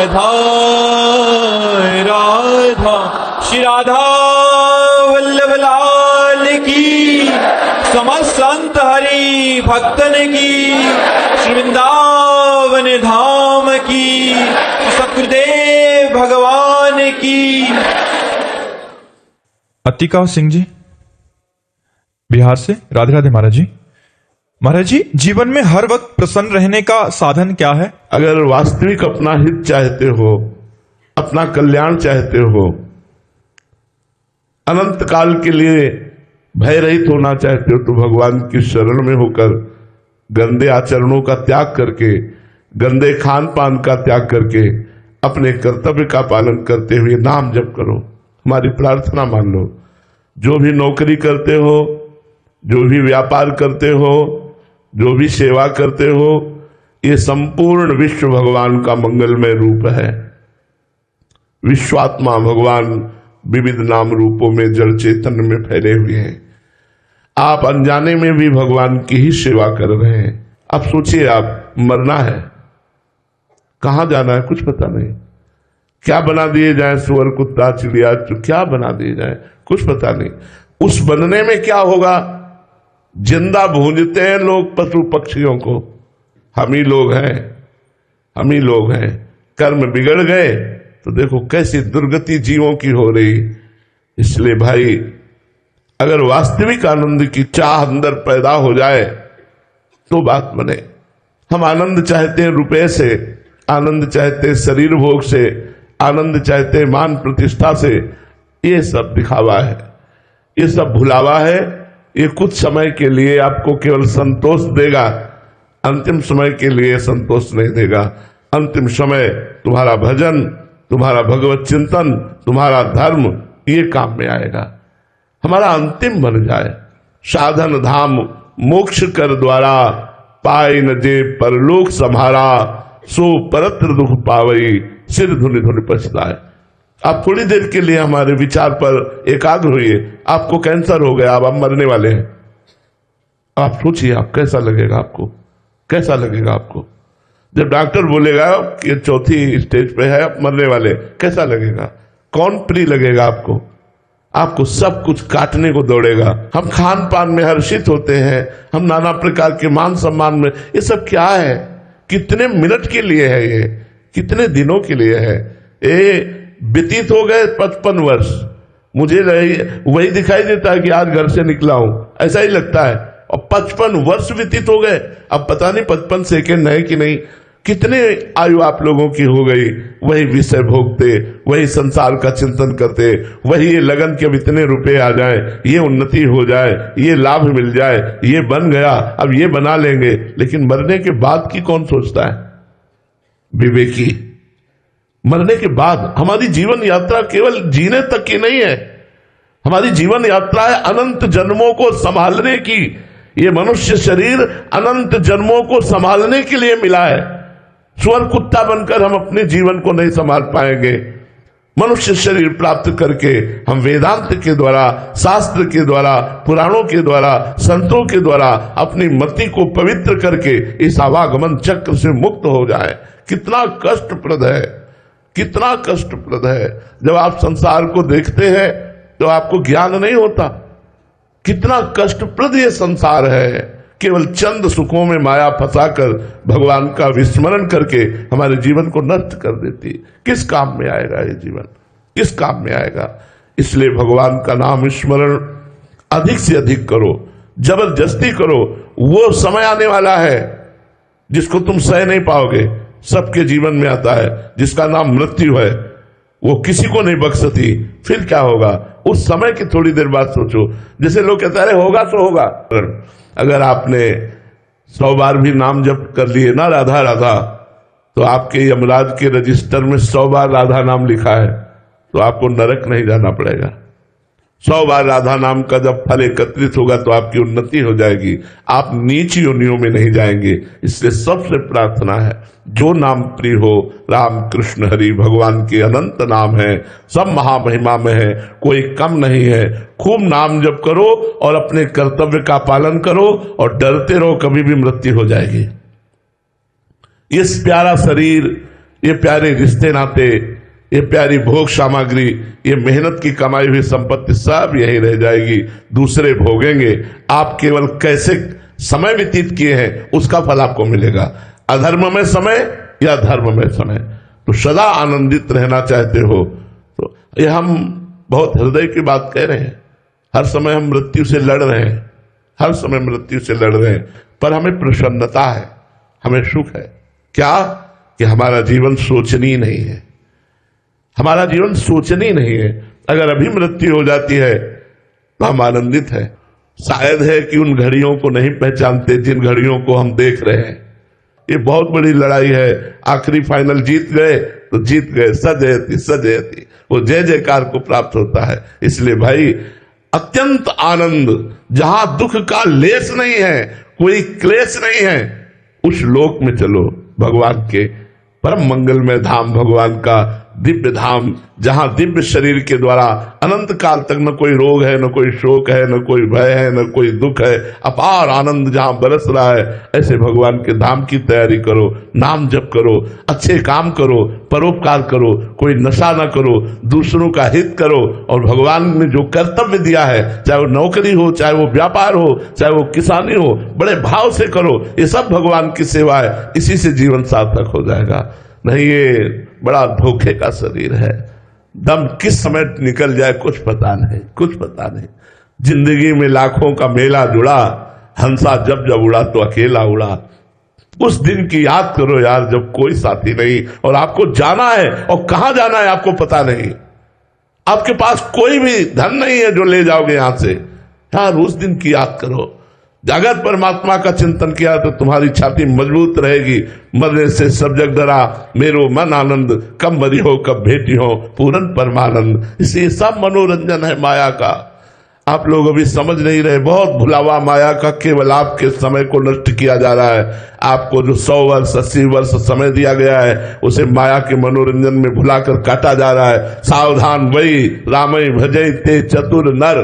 राधा राधा श्री राधा वल्लभ लाल की, समस्त संत हरि भक्तन की, श्री वृंदावन धाम की, सतगुरुदेव भगवान की। अतिका सिंह जी बिहार से। राधे राधे महाराज जी। महाराज जी, जीवन में हर वक्त प्रसन्न रहने का साधन क्या है? अगर वास्तविक अपना हित चाहते हो, अपना कल्याण चाहते हो, अनंत काल के लिए भय रहित होना चाहते हो, तो भगवान की शरण में होकर गंदे आचरणों का त्याग करके, गंदे खान पान का त्याग करके, अपने कर्तव्य का पालन करते हुए नाम जप करो। हमारी प्रार्थना मान लो। जो भी नौकरी करते हो, जो भी व्यापार करते हो, जो भी सेवा करते हो, ये संपूर्ण विश्व भगवान का मंगलमय रूप है। विश्वात्मा भगवान विविध नाम रूपों में जड़ चेतन में फैले हुए हैं। आप अनजाने में भी भगवान की ही सेवा कर रहे हैं। अब सोचिए, आप मरना है, कहां जाना है कुछ पता नहीं। क्या बना दिए जाए, सुअर कुत्ता चिड़िया क्या बना दिए जाए कुछ पता नहीं। उस बनने में क्या होगा? जिंदा भूंजते हैं लोग पशु पक्षियों को। हम ही लोग हैं, हम ही लोग हैं। कर्म बिगड़ गए तो देखो कैसी दुर्गति जीवों की हो रही। इसलिए भाई, अगर वास्तविक आनंद की चाह अंदर पैदा हो जाए तो बात बने। हम आनंद चाहते हैं रुपए से, आनंद चाहते हैं शरीर भोग से, आनंद चाहते हैं मान प्रतिष्ठा से। ये सब दिखावा है, ये सब भुलावा है। ये कुछ समय के लिए आपको केवल संतोष देगा, अंतिम समय के लिए संतोष नहीं देगा। अंतिम समय तुम्हारा भजन, तुम्हारा भगवत चिंतन, तुम्हारा धर्म, ये काम में आएगा। हमारा अंतिम बन जाए। साधन धाम मोक्ष कर द्वारा, पाई न जे परलोक संहारा, सो परत्र दुख पावई, सिर धुनि धुनि पछताए। आप थोड़ी देर के लिए हमारे विचार पर एकाग्र होइए। आपको कैंसर हो गया, अब आप मरने वाले हैं। आप सोचिए, आप कैसा लगेगा आपको, कैसा लगेगा आपको जब डॉक्टर बोलेगा कि ये चौथी स्टेज पे है, आप मरने वाले, कैसा लगेगा? कौन प्रिय लगेगा आपको? आपको सब कुछ काटने को दौड़ेगा। हम खान पान में हर्षित होते हैं, हम नाना प्रकार के मान सम्मान में। ये सब क्या है? कितने मिनट के लिए है ये? कितने दिनों के लिए है? ये व्यतीत हो गए 55 वर्ष। मुझे वही दिखाई देता है कि आज घर से निकला हूं, ऐसा ही लगता है। और 55 वर्ष व्यतीत हो गए। अब पता नहीं 55 सेकेंड है कि नहीं। कितने आयु आप लोगों की हो गई वही विषय भोगते, वही संसार का चिंतन करते, वही ये लगन के अब इतने रुपए आ जाए, ये उन्नति हो जाए, ये लाभ मिल जाए, ये बन गया, अब ये बना लेंगे। लेकिन मरने के बाद की कौन सोचता है? विवेकी। मरने के बाद हमारी जीवन यात्रा केवल जीने तक की नहीं है। हमारी जीवन यात्रा है अनंत जन्मों को संभालने की। ये मनुष्य शरीर अनंत जन्मों को संभालने के लिए मिला है। सुअर कुत्ता बनकर हम अपने जीवन को नहीं संभाल पाएंगे। मनुष्य शरीर प्राप्त करके हम वेदांत के द्वारा, शास्त्र के द्वारा, पुराणों के द्वारा, संतों के द्वारा अपनी मति को पवित्र करके इस आवागमन चक्र से मुक्त हो जाए। कितना कष्टप्रद है, कितना कष्टप्रद है। जब आप संसार को देखते हैं तो आपको ज्ञान नहीं होता कितना कष्टप्रद ये संसार है। केवल चंद सुखों में माया फंसाकर भगवान का विस्मरण करके हमारे जीवन को नष्ट कर देती। किस काम में आएगा ये जीवन? किस काम में आएगा? इसलिए भगवान का नाम स्मरण अधिक से अधिक करो, जबरदस्ती करो। वो समय आने वाला है जिसको तुम सह नहीं पाओगे। सबके जीवन में आता है, जिसका नाम मृत्यु है। वो किसी को नहीं बख्शती। फिर क्या होगा? उस समय की थोड़ी देर बाद सोचो। जैसे लोग कहते हैं होगा तो होगा। अगर आपने 100 बार भी नाम जप कर लिए ना राधा राधा, तो आपके यमराज के रजिस्टर में 100 बार राधा नाम लिखा है, तो आपको नरक नहीं जाना पड़ेगा। 100 बार राधा नाम का जब फल एकत्रित होगा तो आपकी उन्नति हो जाएगी। आप नीच योनियों में नहीं जाएंगे। इसलिए सबसे प्रार्थना है, जो नाम प्रिय हो, राम कृष्ण हरि भगवान के अनंत नाम है, सब महामहिमा में है, कोई कम नहीं है। खूब नाम जप करो और अपने कर्तव्य का पालन करो और डरते रहो, कभी भी मृत्यु हो जाएगी। इस प्यारा शरीर, ये प्यारे रिश्ते नाते, ये प्यारी भोग सामग्री, ये मेहनत की कमाई हुई संपत्ति सब यही रह जाएगी, दूसरे भोगेंगे। आप केवल कैसे समय व्यतीत किए हैं उसका फल आपको मिलेगा। अधर्म में समय या धर्म में समय, तो सदा आनंदित रहना चाहते हो तो ये हम बहुत हृदय की बात कह रहे हैं। हर समय हम मृत्यु से लड़ रहे हैं, हर समय मृत्यु से लड़ रहे हैं, पर हमें प्रसन्नता है, हमें सुख है। क्या कि हमारा जीवन सोचनीय नहीं है, हमारा जीवन सोचनीय नहीं है। अगर अभी मृत्यु हो जाती है तो हम आनंदित है। शायद है कि उन घड़ियों को नहीं पहचानते जिन घड़ियों को हम देख रहे हैं। ये बहुत बड़ी लड़ाई है, आखिरी फाइनल जीत गए तो जीत गए, सजयती सजयती, वो जय जयकार को प्राप्त होता है। इसलिए भाई अत्यंत आनंद, जहां दुख का लेस नहीं है, कोई क्लेश नहीं है, उस लोक में चलो, भगवान के परम मंगलमय धाम, भगवान का दिव्य धाम, जहां दिव्य शरीर के द्वारा अनंत काल तक न कोई रोग है, न कोई शोक है, न कोई भय है, न कोई दुख है, अपार आनंद जहां बरस रहा है, ऐसे भगवान के धाम की तैयारी करो, नाम जप करो, अच्छे काम करो, परोपकार करो, कोई नशा न करो, दूसरों का हित करो, और भगवान ने जो कर्तव्य दिया है, चाहे वो नौकरी हो, चाहे वो व्यापार हो, चाहे वो किसानी हो, बड़े भाव से करो। ये सब भगवान की सेवा है, इसी से जीवन सार्थक हो जाएगा। नहीं, ये बड़ा धोखे का शरीर है, दम किस समय निकल जाए कुछ पता नहीं, कुछ पता नहीं। जिंदगी में लाखों का मेला जुड़ा, हंसा जब जब उड़ा तो अकेला उड़ा। उस दिन की याद करो यार, जब कोई साथी नहीं, और आपको जाना है, और कहां जाना है आपको पता नहीं, आपके पास कोई भी धन नहीं है जो ले जाओगे यहां से। यार उस दिन की याद करो। जागृत परमात्मा का चिंतन किया तो तुम्हारी छाती मजबूत रहेगी। मरने से सब जग डरा, मेरो मन आनंद, कब मरी हो कब भेटी हो, पूरन परमानंद। इसलिए सब मनोरंजन है माया का। आप लोग अभी समझ नहीं रहे, बहुत भुलावा माया का, केवल आपके समय को नष्ट किया जा रहा है। आपको जो 100 वर्ष 80 वर्ष समय दिया गया है, उसे माया के मनोरंजन में भुलाकर काटा जा रहा है। सावधान वही रामई भजई ते चतुर नर,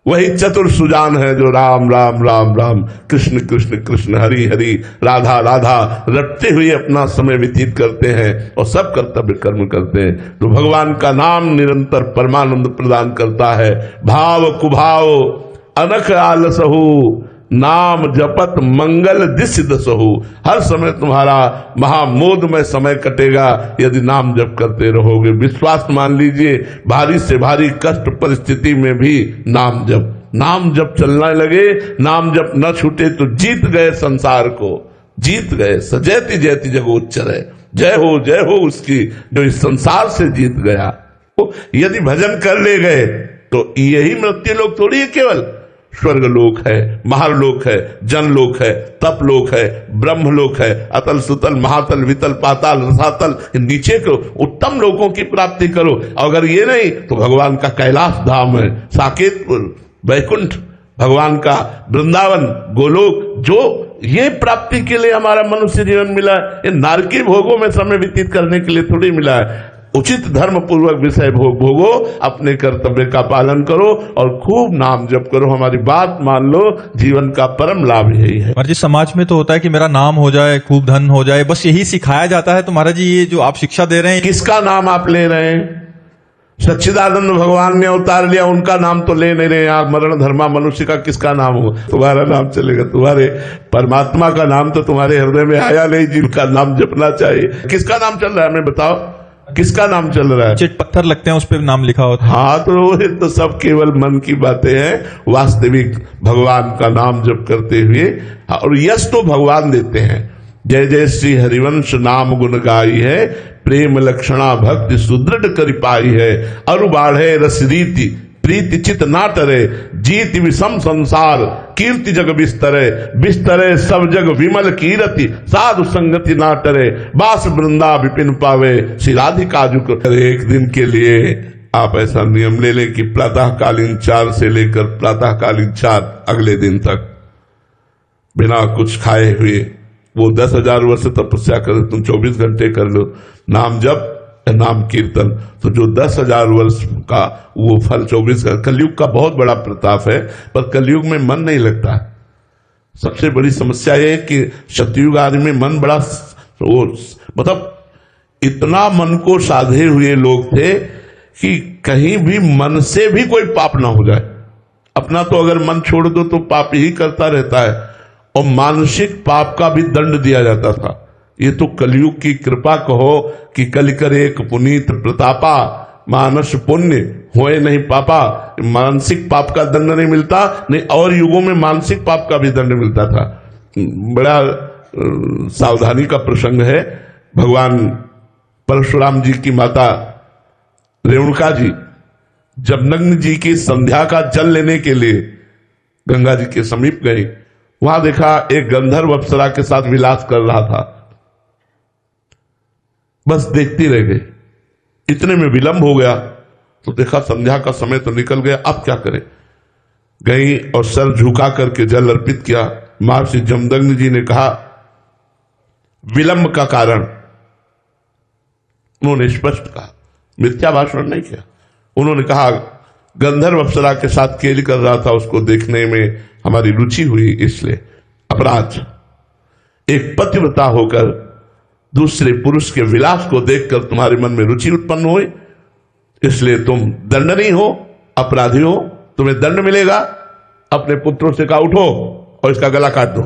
वही चतुर सुजान है जो राम राम राम राम, कृष्ण कृष्ण कृष्ण, हरि हरि, राधा राधा रटते हुए अपना समय व्यतीत करते हैं और सब कर्तव्य कर्म करते हैं। तो भगवान का नाम निरंतर परमानंद प्रदान करता है। भाव कुभाव अनख आलसहु, नाम जपत मंगल दिस दसहु। हर समय तुम्हारा महामोद में समय कटेगा यदि नाम जप करते रहोगे। विश्वास मान लीजिए, भारी से भारी कष्ट परिस्थिति में भी नाम जप चलने लगे, नाम जप न छूटे तो जीत गए संसार को, जीत गए। सजयति जयति जगोच्चर है, जय हो उसकी जो इस संसार से जीत गया। तो यदि भजन कर ले गए तो यही मृत्यु लोक थोड़ी है, केवल स्वर्ग लोक है, महालोक है, जनलोक है, तप लोक है, ब्रह्म लोक है, अतल सुतल महातल वितल पाताल रसातल, नीचे को उत्तम लोकों की प्राप्ति करो। अगर ये नहीं तो भगवान का कैलाश धाम है, साकेतपुर, वैकुंठ, भगवान का वृंदावन, गोलोक, जो ये प्राप्ति के लिए हमारा मनुष्य जीवन मिला है। ये नारकी भोगों में समय व्यतीत करने के लिए थोड़ी मिला है। उचित धर्म पूर्वक विषय भोगो, अपने कर्तव्य का पालन करो और खूब नाम जप करो। हमारी बात मान लो, जीवन का परम लाभ यही है। महाराज जी, समाज में तो होता है कि मेरा नाम हो जाए, खूब धन हो जाए, बस यही सिखाया जाता है। तो महाराज जी, ये जो आप शिक्षा दे रहे हैं, किसका नाम आप ले रहे हैं? सच्चिदानंद भगवान ने अवतार लिया, उनका नाम तो ले नहीं रहे आप। मरण धर्मा मनुष्य का किसका नाम हो? तुम्हारा नाम चलेगा। तुम्हारे परमात्मा का नाम तो तुम्हारे हृदय में आया नहीं, जिनका नाम जपना चाहिए। किसका नाम चल रहा है हमें बताओ, किसका नाम चल रहा है? चिट पत्थर लगते हैं उस पर नाम लिखा होता है। हाँ, तो सब केवल मन की बातें हैं। वास्तविक भगवान का नाम जप करते हुए, और यश तो भगवान देते हैं। जय जय श्री हरिवंश नाम गुण गाई है, प्रेम लक्षणा भक्ति सुदृढ़ कर पाई है। अरु बाढ़े रस रीति प्रीति चित ना टरे, जीत विषम संसार कीर्ति जग बिस्तरे। बिस्तरे सब जग विमल कीरति, साधु संगति ना टरे। बास वृंदा विपिन पावे, श्री राधिका जुक करे। एक दिन के लिए आप ऐसा नियम ले लें कि प्रातःकालीन 4 से लेकर प्रातःकालीन 4 अगले दिन तक बिना कुछ खाए हुए, वो 10,000 वर्ष तपस्या करे, तुम 24 घंटे कर लो नाम जप, नाम कीर्तन, तो जो 10,000 वर्ष का वो फल 24 का। कलयुग का बहुत बड़ा प्रताप है, पर कलयुग में मन नहीं लगता है। सबसे बड़ी समस्या है कि सतयुग आदि में मन बड़ा वो, मतलब इतना मन को साधे हुए लोग थे कि कहीं भी मन से भी कोई पाप ना हो जाए। अपना तो अगर मन छोड़ दो तो पाप ही करता रहता है, और मानसिक पाप का भी दंड दिया जाता था। ये तो कलयुग की कृपा कहो कि कल करे एक पुनीत प्रतापा, मानस पुण्य होए नहीं पापा। मानसिक पाप का दंड नहीं मिलता, नहीं और युगों में मानसिक पाप का भी दंड मिलता था। बड़ा सावधानी का प्रसंग है। भगवान परशुराम जी की माता रेणुका जी जब नग्न जी की संध्या का जल लेने के लिए गंगा जी के समीप गई, वहां देखा एक गंधर्व अप्सरा के साथ विलास कर रहा था। बस देखती रह गई। इतने में विलंब हो गया तो देखा संध्या का समय तो निकल गया, अब क्या करें। गई और सर झुका करके जल अर्पित किया। महर्षि जमदग्नि जी ने कहा विलंब का कारण, उन्होंने स्पष्ट कहा, मिथ्या भाषण नहीं किया। उन्होंने कहा गंधर्व अप्सरा के साथ खेल कर रहा था, उसको देखने में हमारी रुचि हुई, इसलिए अपराध। एक पतिव्रता होकर दूसरे पुरुष के विलास को देखकर तुम्हारे मन में रुचि उत्पन्न हुई, इसलिए तुम दंडनीय हो, अपराधी हो, तुम्हें दंड मिलेगा। अपने पुत्रों से कहा उठो और इसका गला काट दो।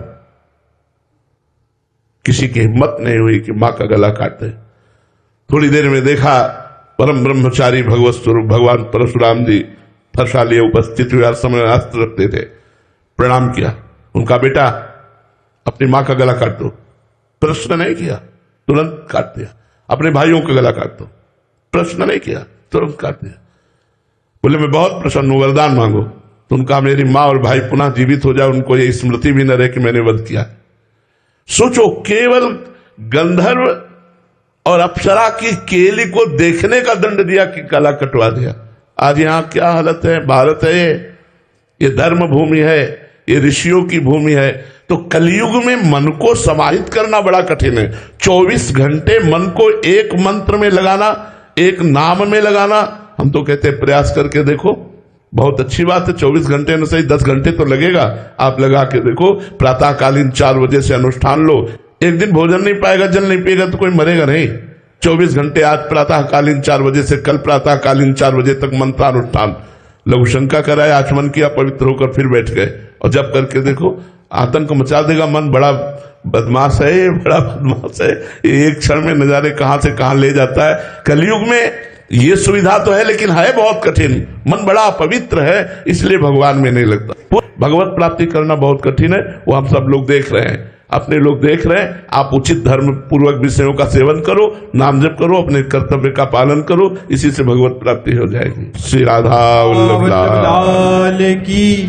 किसी की हिम्मत नहीं हुई कि मां का गला काट दे। थोड़ी देर में देखा परम ब्रह्मचारी भगवत स्वरूप भगवान परशुराम जी फरसा लिए उपस्थित हुए, हर समय अस्त्र रखते थे। प्रणाम किया, उनका बेटा अपनी मां का गला काट दो। प्रश्न नहीं किया, तुरंत काट दिया। अपने भाइयों का गला काट दो, प्रश्न नहीं किया, तुरंत काट दिया। बोले मैं बहुत प्रसन्न हूं, वरदान मांगो। तो उनका मेरी मां और भाई पुनः जीवित हो जाए, उनको ये स्मृति भी न रहे कि मैंने वध किया। सोचो, केवल गंधर्व और अप्सरा की केली को देखने का दंड दिया कि गला कटवा दिया। आज यहां क्या हालत है। भारत है ये धर्म भूमि है, ये ऋषियों की भूमि है। तो कलयुग में मन को समाहित करना बड़ा कठिन है। 24 घंटे मन को एक मंत्र में लगाना, एक नाम में लगाना। हम तो कहते हैं प्रयास करके देखो, बहुत अच्छी बात है। 24 घंटे न सही 10 घंटे तो लगेगा, आप लगा के देखो। प्रातःकालीन 4 बजे से अनुष्ठान लो। एक दिन भोजन नहीं पाएगा, जल नहीं पिएगा तो कोई मरेगा नहीं। 24 घंटे आज प्रातःकालीन 4 बजे से कल प्रातःकालीन 4 बजे तक मंत्रानुष्ठान। लघु शंका कराए, आचमन किया, पवित्र होकर फिर बैठ गए और जब करके देखो, आतंक मचा देगा। मन बड़ा बदमाश है, ये बड़ा बदमाश है। एक क्षण में नजारे कहां से कहां ले जाता है। कलयुग में ये सुविधा तो है, लेकिन है बहुत कठिन। मन बड़ा पवित्र है, इसलिए भगवान में नहीं लगता। भगवत प्राप्ति करना बहुत कठिन है, वो हम सब लोग देख रहे हैं, अपने लोग देख रहे हैं। आप उचित धर्म पूर्वक विषयों का सेवन करो, नाम जप करो, अपने कर्तव्य का पालन करो, इसी से भगवत प्राप्ति हो जाएगी। श्री राधा वल्लभ लाल लाल की